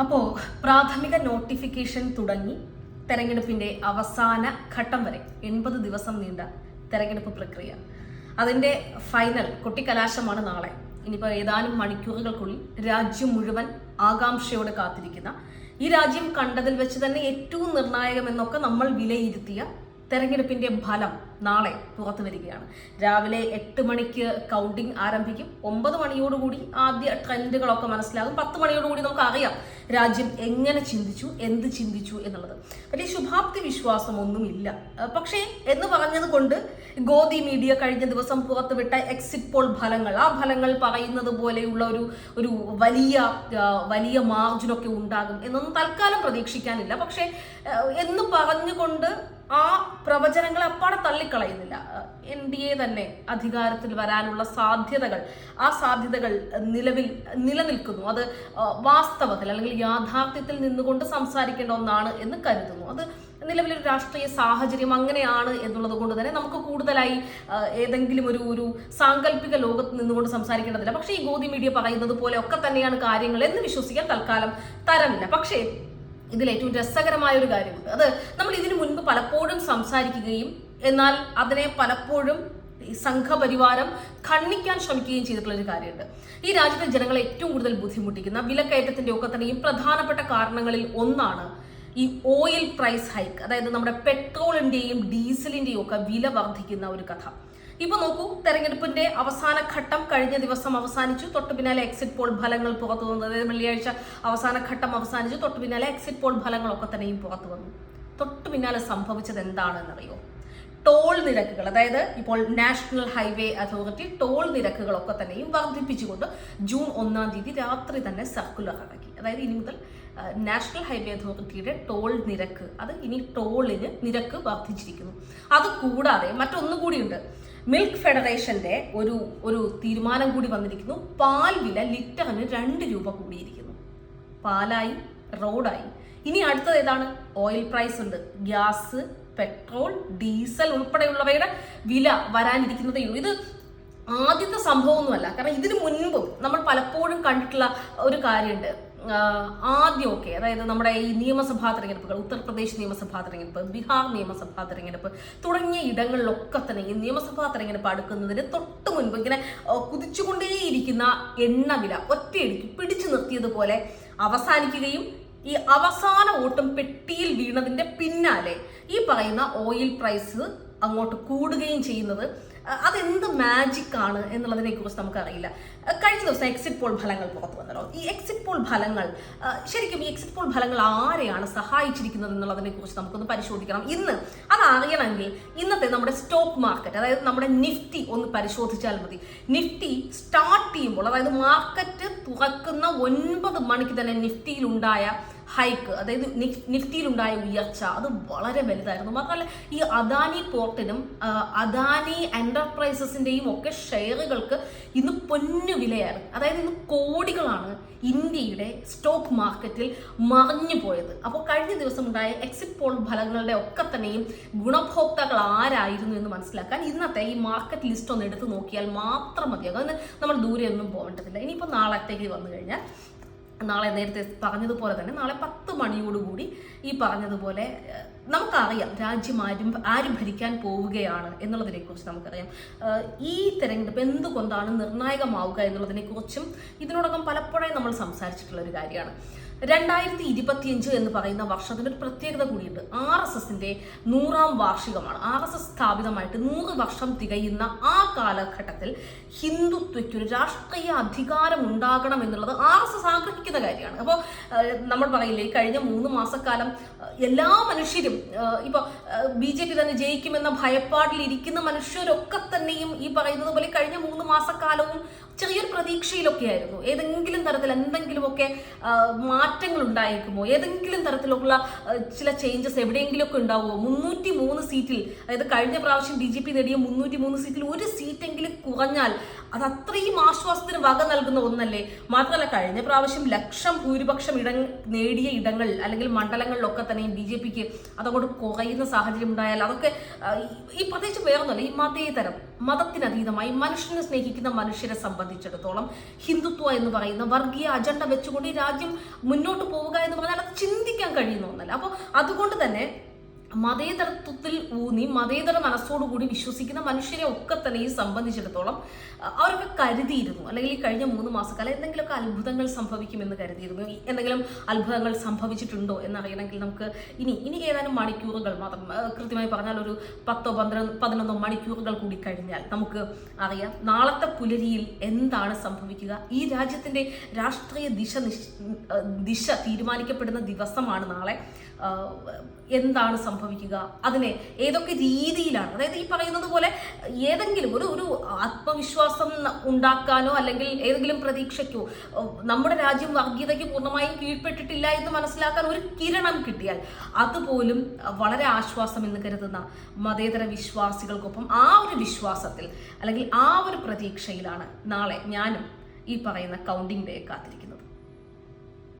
അപ്പോൾ പ്രാഥമിക നോട്ടിഫിക്കേഷൻ തുടങ്ങി തെരഞ്ഞെടുപ്പിന്റെ അവസാന ഘട്ടം വരെ 80 ദിവസം നീണ്ട തെരഞ്ഞെടുപ്പ് പ്രക്രിയ. അതിന്റെ ഫൈനൽ കൊട്ടിക്കലാശമാണ് നാളെ. ഇനിയിപ്പോൾ ഏതാനും മണിക്കൂറുകൾക്കുള്ളിൽ രാജ്യം മുഴുവൻ ആകാംക്ഷയോടെ കാത്തിരിക്കുന്ന, ഈ രാജ്യം കണ്ടതിൽ വെച്ച് തന്നെ ഏറ്റവും നിർണായകമെന്നൊക്കെ നമ്മൾ വിലയിരുത്തിയ തെരഞ്ഞെടുപ്പിന്റെ ഫലം നാളെ പുറത്തു വരികയാണ്. രാവിലെ 8 മണിക്ക് കൗണ്ടിംഗ് ആരംഭിക്കും. 9 മണിയോടുകൂടി ആദ്യ ട്രെൻഡുകളൊക്കെ മനസ്സിലാകും. 10 മണിയോടുകൂടി നമുക്ക് അറിയാം രാജ്യം എങ്ങനെ ചിന്തിച്ചു, എന്ത് ചിന്തിച്ചു എന്നുള്ളത്. വലിയ ശുഭാപ്തി വിശ്വാസം ഒന്നുമില്ല. പക്ഷേ എന്ന് പറഞ്ഞത് കൊണ്ട് ഗോദി മീഡിയ കഴിഞ്ഞ ദിവസം പുറത്തുവിട്ട എക്സിറ്റ് പോൾ ഫലങ്ങൾ, ആ ഫലങ്ങൾ പറയുന്നത് പോലെയുള്ള ഒരു വലിയ മാർജിനൊക്കെ ഉണ്ടാകും എന്നൊന്നും തൽക്കാലം പ്രതീക്ഷിക്കാനില്ല. പക്ഷേ എന്ന് പറഞ്ഞുകൊണ്ട് ആ പ്രവചനങ്ങളെ അപ്പാടെ തള്ളിക്കളയുന്നില്ല. NDA തന്നെ അധികാരത്തിൽ വരാനുള്ള സാധ്യതകൾ, ആ സാധ്യതകൾ നിലനിൽക്കുന്നു. അത് വാസ്തവത്തിൽ അല്ലെങ്കിൽ യാഥാർത്ഥ്യത്തിൽ നിന്നുകൊണ്ട് സംസാരിക്കേണ്ട ഒന്നാണ് എന്ന് കരുതുന്നു. അത് നിലവിലൊരു രാഷ്ട്രീയ സാഹചര്യം അങ്ങനെയാണ് എന്നുള്ളത് കൊണ്ട് തന്നെ നമുക്ക് കൂടുതലായി ഏതെങ്കിലും ഒരു സാങ്കല്പിക ലോകത്ത് നിന്നുകൊണ്ട് സംസാരിക്കേണ്ടതില്ല. പക്ഷേ ഈ ഗോദി മീഡിയ പറയുന്നത് പോലെ ഒക്കെ തന്നെയാണ് കാര്യങ്ങൾ എന്ന് വിശ്വസിക്കാൻ തൽക്കാലം തരമില്ല. പക്ഷേ ഇതിൽ ഏറ്റവും രസകരമായ ഒരു കാര്യമുണ്ട്. അത് നമ്മൾ ഇതിനു മുൻപ് പലപ്പോഴും സംസാരിക്കുകയും എന്നാൽ അതിനെ പലപ്പോഴും സംഘപരിവാരം ഖണ്ഡിക്കാൻ ശ്രമിക്കുകയും ചെയ്തിട്ടുള്ള ഒരു കാര്യമുണ്ട്. ഈ രാജ്യത്തെ ജനങ്ങളെ ഏറ്റവും കൂടുതൽ ബുദ്ധിമുട്ടിക്കുന്ന വിലക്കയറ്റത്തിന്റെ ഒക്കെ തന്നെയും പ്രധാനപ്പെട്ട കാരണങ്ങളിൽ ഒന്നാണ് ഈ ഓയിൽ പ്രൈസ് ഹൈക്ക്. അതായത് നമ്മുടെ പെട്രോളിന്റെയും ഡീസലിന്റെയും ഒക്കെ വില വർദ്ധിക്കുന്ന ഒരു കഥ. ഇപ്പൊ നോക്കൂ, തെരഞ്ഞെടുപ്പിന്റെ അവസാന ഘട്ടം കഴിഞ്ഞ ദിവസം അവസാനിച്ചു. തൊട്ടു പിന്നാലെ എക്സിറ്റ് പോൾ ഫലങ്ങൾ പുറത്തു വന്നു. അതായത് വെള്ളിയാഴ്ച അവസാന ഘട്ടം അവസാനിച്ചു. തൊട്ടു പിന്നാലെ എക്സിറ്റ് പോൾ ഫലങ്ങളൊക്കെ തന്നെയും പുറത്തു വന്നു. തൊട്ടു പിന്നാലെ സംഭവിച്ചത് എന്താണെന്നറിയോ? ടോൾ നിരക്കുകൾ, അതായത് ഇപ്പോൾ നാഷണൽ ഹൈവേ അതോറിറ്റി ടോൾ നിരക്കുകളൊക്കെ തന്നെയും വർദ്ധിപ്പിച്ചുകൊണ്ട് ജൂൺ 1-ാം തീയതി രാത്രി തന്നെ സർക്കുലർ ഇറക്കി. അതായത് ഇനി മുതൽ നാഷണൽ ഹൈവേ അതോറിറ്റിയുടെ ടോൾ നിരക്ക്, അത് ഇനി ടോളിന് നിരക്ക് വർദ്ധിച്ചിരിക്കുന്നു. അത് കൂടാതെ മറ്റൊന്നുകൂടിയുണ്ട്. മിൽക്ക് ഫെഡറേഷന്റെ ഒരു തീരുമാനം കൂടി വന്നിരിക്കുന്നു. പാൽ വില ലിറ്ററിന് 2 രൂപ കൂടിയിരിക്കുന്നു. പാലായി, റോഡായി. ഇനി അടുത്തത് ഏതാണ്? ഓയിൽ പ്രൈസ് ഉണ്ട്. ഗ്യാസ്, പെട്രോൾ, ഡീസൽ ഉൾപ്പെടെയുള്ളവയുടെ വില വരാനിരിക്കുന്നതേ ഉള്ളൂ. ഇത് ആദ്യത്തെ സംഭവമൊന്നുമല്ല. കാരണം ഇതിനു മുൻപും നമ്മൾ പലപ്പോഴും കണ്ടിട്ടുള്ള ഒരു കാര്യമുണ്ട്. ആദ്യമൊക്കെ, അതായത് നമ്മുടെ ഈ നിയമസഭാ തെരഞ്ഞെടുപ്പുകൾ, ഉത്തർപ്രദേശ് നിയമസഭാ തെരഞ്ഞെടുപ്പ്, ബീഹാർ നിയമസഭാ തെരഞ്ഞെടുപ്പ് തുടങ്ങിയ ഇടങ്ങളിലൊക്കെ തന്നെ ഈ നിയമസഭാ തെരഞ്ഞെടുപ്പ് അടുക്കുന്നതിന് തൊട്ട് മുൻപ് ഇങ്ങനെ കുതിച്ചുകൊണ്ടേയിരിക്കുന്ന എണ്ണവില ഒറ്റയടിക്ക് പിടിച്ചു നിർത്തിയതുപോലെ അവസാനിക്കുകയും ഈ അവസാന വോട്ടും പെട്ടിയിൽ വീണതിന്റെ പിന്നാലെ ഈ പറയുന്ന ഓയിൽ പ്രൈസ് അങ്ങോട്ട് കൂടുകയും ചെയ്യുന്നത് അതെന്ത് മാജിക് ആണ് എന്നുള്ളതിനെ കുറിച്ച് നമുക്കറിയില്ല. കഴിഞ്ഞ ദിവസം എക്സിറ്റ് പോൾ ഫലങ്ങൾ പുറത്തു വന്നല്ലോ. ഈ എക്സിറ്റ് പോൾ ഫലങ്ങൾ ശരിക്കും ഈ എക്സിറ്റ് പോൾ ഫലങ്ങൾ ആരെയാണ് സഹായിച്ചിരിക്കുന്നത് എന്നുള്ളതിനെ കുറിച്ച് നമുക്കൊന്ന് പരിശോധിക്കണം. ഇന്ന് അത് അറിയണമെങ്കിൽ ഇന്നത്തെ നമ്മുടെ സ്റ്റോക്ക് മാർക്കറ്റ്, അതായത് നമ്മുടെ നിഫ്റ്റി ഒന്ന് പരിശോധിച്ചാൽ മതി. നിഫ്റ്റി സ്റ്റാർട്ട് ചെയ്യുമ്പോൾ, അതായത് മാർക്കറ്റ് തുറക്കുന്ന 9 മണിക്ക് തന്നെ നിഫ്റ്റിയിലുണ്ടായ ഹൈക്ക്, അതായത് നിഫ്റ്റിയിലുണ്ടായ ഉയർച്ച അത് വളരെ വലുതായിരുന്നു. മാത്രമല്ല ഈ അദാനി പോർട്ടിനും അദാനി എന്റർപ്രൈസസിന്റെയും ഒക്കെ ഷെയറുകൾക്ക് ഇന്ന് പൊന്നു വിലയാണ്. അതായത് ഇന്ന് കോടികളാണ് ഇന്ത്യയുടെ സ്റ്റോക്ക് മാർക്കറ്റിൽ മറിഞ്ഞു പോയത്. അപ്പോൾ കഴിഞ്ഞ ദിവസം ഉണ്ടായ എക്സിറ്റ് പോൾ ഫലങ്ങളുടെ ഒക്കെ തന്നെയും ഗുണഭോക്താക്കൾ ആരായിരുന്നു എന്ന് മനസ്സിലാക്കാൻ ഇന്നത്തെ ഈ മാർക്കറ്റ് ലിസ്റ്റ് ഒന്ന് എടുത്ത് നോക്കിയാൽ മാത്രം മതിയാകും. അതിന് നമ്മൾ ദൂരെ ഒന്നും പോകേണ്ടതില്ല. ഇനിയിപ്പോൾ നാളത്തേക്ക് വന്നു കഴിഞ്ഞാൽ, നാളെ നേരത്തെ പറഞ്ഞതുപോലെ തന്നെ നാളെ 10 മണിയോടുകൂടി ഈ പറഞ്ഞതുപോലെ നമുക്കറിയാം രാജ്യം ആര് ഭരിക്കാൻ പോവുകയാണ് എന്നുള്ളതിനെ കുറിച്ച് നമുക്കറിയാം. ഈ തെരഞ്ഞെടുപ്പ് എന്തുകൊണ്ടാണ് നിർണായകമാവുക എന്നുള്ളതിനെ കുറിച്ചും ഇതിനോടകം പലപ്പോഴും നമ്മൾ സംസാരിച്ചിട്ടുള്ള ഒരു കാര്യമാണ്. 2025 എന്ന് പറയുന്ന വർഷത്തിന് ഒരു പ്രത്യേകത കൂടിയുണ്ട്. RSSന്റെ 100-ാം വാർഷികമാണ്. RSS സ്ഥാപിതമായിട്ട് 100 വർഷം തികയുന്ന ആ കാലഘട്ടത്തിൽ ഹിന്ദുത്വയ്ക്കൊരു രാഷ്ട്രീയ അധികാരം ഉണ്ടാകണം എന്നുള്ളത് RSS ആഗ്രഹിക്കുന്ന കാര്യമാണ്. അപ്പോൾ നമ്മൾ പറയില്ലേ, കഴിഞ്ഞ 3 മാസക്കാലം എല്ലാ മനുഷ്യരും ഇപ്പോൾ BJP തന്നെ ജയിക്കുമെന്ന ഭയപ്പാടിൽ ഇരിക്കുന്ന മനുഷ്യരൊക്കെ തന്നെയും ഈ പറയുന്നത് പോലെ കഴിഞ്ഞ 3 മാസക്കാലവും ചെറിയൊരു പ്രതീക്ഷയിലൊക്കെ ആയിരുന്നു. ഏതെങ്കിലും തരത്തിൽ എന്തെങ്കിലുമൊക്കെ മാറ്റങ്ങൾ ഉണ്ടായിരിക്കുമോ, ഏതെങ്കിലും തരത്തിലുള്ള ചില ചേഞ്ചസ് എവിടെയെങ്കിലുമൊക്കെ ഉണ്ടാവുമോ. 303 സീറ്റിൽ, അതായത് കഴിഞ്ഞ പ്രാവശ്യം BJP നേടിയ 303 സീറ്റിൽ ഒരു സീറ്റെങ്കിലും കുറഞ്ഞാൽ അത് അത്രയും ആശ്വാസത്തിന് വക നൽകുന്ന ഒന്നല്ലേ. മാത്രമല്ല കഴിഞ്ഞ പ്രാവശ്യം ലക്ഷം ഭൂരിപക്ഷം നേടിയ ഇടങ്ങൾ അല്ലെങ്കിൽ മണ്ഡലങ്ങളിലൊക്കെ തന്നെയും BJPക്ക് അതങ്ങോട്ട് കുറയുന്ന സാഹചര്യം ഉണ്ടായാൽ അതൊക്കെ ഈ പ്രത്യേകിച്ച് വേറൊന്നുമല്ല, ഈ മതത്തിനതീതമായി മനുഷ്യനെ സ്നേഹിക്കുന്ന മനുഷ്യരെ സംബന്ധിച്ചിടത്തോളം ഹിന്ദുത്വ എന്ന് പറയുന്ന വർഗീയ അജണ്ട വെച്ചുകൊണ്ട് ഈ രാജ്യം മുന്നോട്ട് പോവുക എന്ന് പറഞ്ഞാൽ അത് ചിന്തിക്കാൻ കഴിയുന്ന ഒന്നല്ല. അപ്പോൾ അതുകൊണ്ട് തന്നെ മതേതരത്വത്തിൽ ഊന്നി മതേതര മനസ്സോടുകൂടി വിശ്വസിക്കുന്ന മനുഷ്യരെ ഒക്കെ തന്നെ ഈ സംബന്ധിച്ചിടത്തോളം അവരൊക്കെ കരുതിയിരുന്നു, അല്ലെങ്കിൽ ഈ കഴിഞ്ഞ 3 മാസക്കാലം എന്തെങ്കിലുമൊക്കെ അത്ഭുതങ്ങൾ സംഭവിക്കുമെന്ന് കരുതിയിരുന്നു. എന്തെങ്കിലും അത്ഭുതങ്ങൾ സംഭവിച്ചിട്ടുണ്ടോ എന്നറിയണമെങ്കിൽ നമുക്ക് ഇനി ഏതാനും മണിക്കൂറുകൾ മാത്രം, കൃത്യമായി പറഞ്ഞാൽ ഒരു 10-11 മണിക്കൂറുകൾ കൂടി കഴിഞ്ഞാൽ നമുക്ക് അറിയാം നാളത്തെ പുലരിയിൽ എന്താണ് സംഭവിക്കുക. ഈ രാജ്യത്തിൻ്റെ രാഷ്ട്രീയ ദിശ തീരുമാനിക്കപ്പെടുന്ന ദിവസമാണ് നാളെ. എന്താണ് സംഭവിക്കുക, അതിനെ ഏതൊക്കെ രീതിയിലാണ്, അതായത് ഈ പറയുന്നത് പോലെ ഏതെങ്കിലും ഒരു ആത്മവിശ്വാസം ഉണ്ടാക്കാനോ അല്ലെങ്കിൽ ഏതെങ്കിലും പ്രതീക്ഷയ്ക്കോ നമ്മുടെ രാജ്യം വർഗീയതയ്ക്ക് പൂർണ്ണമായും കീഴ്പ്പെട്ടിട്ടില്ല എന്ന് മനസ്സിലാക്കാൻ ഒരു കിരണം കിട്ടിയാൽ അതുപോലും വളരെ ആശ്വാസം എന്ന് കരുതുന്ന മതേതര വിശ്വാസികൾക്കൊപ്പം ആ ഒരു വിശ്വാസത്തിൽ അല്ലെങ്കിൽ ആ ഒരു പ്രതീക്ഷയിലാണ് നാളെ ഞാനും ഈ പറയുന്ന കൗണ്ടിംഗ് ഡേ കാത്തിരിക്കുന്നത്.